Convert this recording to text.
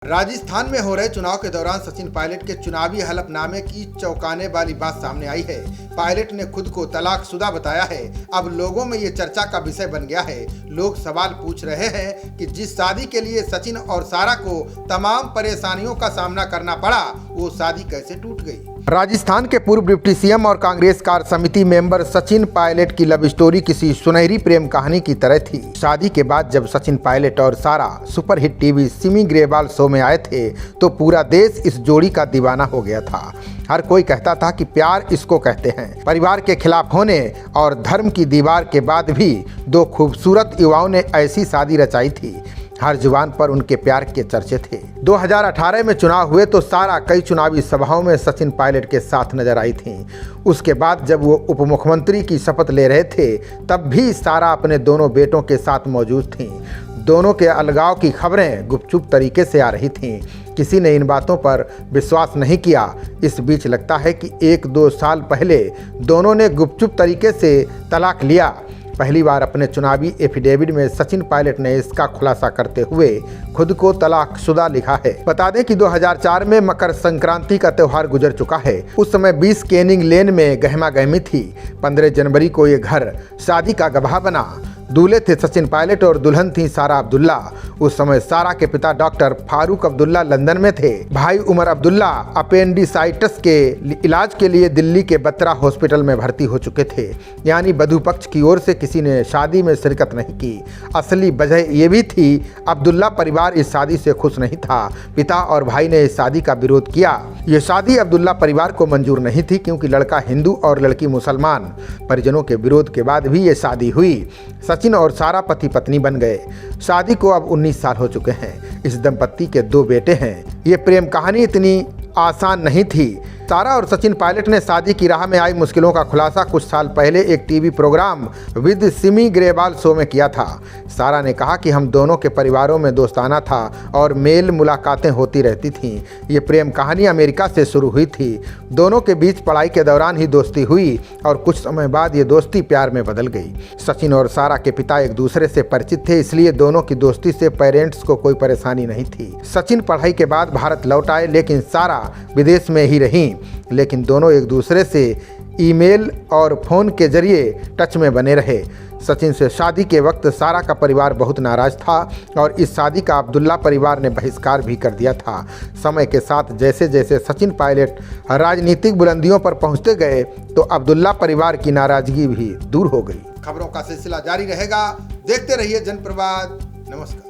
राजस्थान में हो रहे चुनाव के दौरान सचिन पायलट के चुनावी हलफनामे की चौंकाने वाली बात सामने आई है। पायलट ने खुद को तलाकशुदा बताया है। अब लोगों में ये चर्चा का विषय बन गया है। लोग सवाल पूछ रहे हैं कि जिस शादी के लिए सचिन और सारा को तमाम परेशानियों का सामना करना पड़ा, वो शादी कैसे टूट गई। राजस्थान के पूर्व डिप्टी सीएम और कांग्रेस कार्य समिति मेंबर सचिन पायलट की लव स्टोरी किसी सुनहरी प्रेम कहानी की तरह थी। शादी के बाद जब सचिन पायलट और सारा superhit TV Simi Grewal show में आए थे तो पूरा देश इस जोड़ी का दीवाना हो गया था। हर कोई कहता था कि प्यार इसको कहते हैं। परिवार के खिलाफ होने और धर्म की दीवार के बाद भी दो खूबसूरत युवाओं ने ऐसी शादी रचाई थी। हर जुबान पर उनके प्यार के चर्चे थे। 2018 में चुनाव हुए तो सारा कई चुनावी सभाओं में सचिन पायलट के साथ नजर आई थीं। उसके बाद जब वो उप मुख्यमंत्री की शपथ ले रहे थे तब भी सारा अपने दोनों बेटों के साथ मौजूद थीं। दोनों के अलगाव की खबरें गुपचुप तरीके से आ रही थीं। किसी ने इन बातों पर विश्वास नहीं किया। इस बीच लगता है कि 1-2 साल पहले दोनों ने गुपचुप तरीके से तलाक लिया। पहली बार अपने चुनावी एफिडेविट में सचिन पायलट ने इसका खुलासा करते हुए खुद को तलाकशुदा लिखा है। बता दें कि 2004 में मकर संक्रांति का त्यौहार गुजर चुका है। उस समय 20 कैनिंग लेन में गहमा गहमी थी। 15 जनवरी को ये घर शादी का गवाह बना। दूल्हे थे सचिन पायलट और दुल्हन थी सारा अब्दुल्ला। उस समय सारा के पिता डॉक्टर फारूक अब्दुल्ला लंदन में थे। भाई उमर अब्दुल्ला अपेंडिसाइटिस के इलाज के लिए दिल्ली के बत्रा हॉस्पिटल में भर्ती हो चुके थे। यानी वधू पक्ष की ओर से किसी ने शादी में शिरकत नहीं की। असली वजह ये भी थी, अब्दुल्ला परिवार इस शादी से खुश नहीं था। पिता और भाई ने इस शादी का विरोध किया। ये शादी अब्दुल्ला परिवार को मंजूर नहीं थी क्योंकि लड़का हिंदू और लड़की मुसलमान। परिजनों के विरोध के बाद भी ये शादी हुई। सचिन और सारा पति पत्नी बन गए। शादी को अब 19 साल हो चुके हैं। इस दंपत्ति के 2 बेटे हैं। ये प्रेम कहानी इतनी आसान नहीं थी। सारा और सचिन पायलट ने शादी की राह में आई मुश्किलों का खुलासा कुछ साल पहले एक TV programme with Simi Grewal show में किया था। सारा ने कहा कि हम दोनों के परिवारों में दोस्ताना था और मेल मुलाकातें होती रहती थीं। ये प्रेम कहानी अमेरिका से शुरू हुई थी। दोनों के बीच पढ़ाई के दौरान ही दोस्ती हुई और कुछ समय बाद ये दोस्ती प्यार में बदल गई। सचिन और सारा के पिता एक दूसरे से परिचित थे, इसलिए दोनों की दोस्ती से पेरेंट्स को कोई परेशानी नहीं थी। सचिन पढ़ाई के बाद भारत लौट आए लेकिन सारा विदेश में ही रहीं। लेकिन दोनों एक दूसरे से ईमेल और फ़ोन के जरिए टच में बने रहे। सचिन से शादी के वक्त सारा का परिवार बहुत नाराज़ था और इस शादी का अब्दुल्ला परिवार ने बहिष्कार भी कर दिया था। समय के साथ जैसे जैसे सचिन पायलट राजनीतिक बुलंदियों पर पहुंचते गए तो अब्दुल्ला परिवार की नाराज़गी भी दूर हो गई। खबरों का सिलसिला जारी रहेगा। देखते रहिए जनप्रवाद। नमस्कार।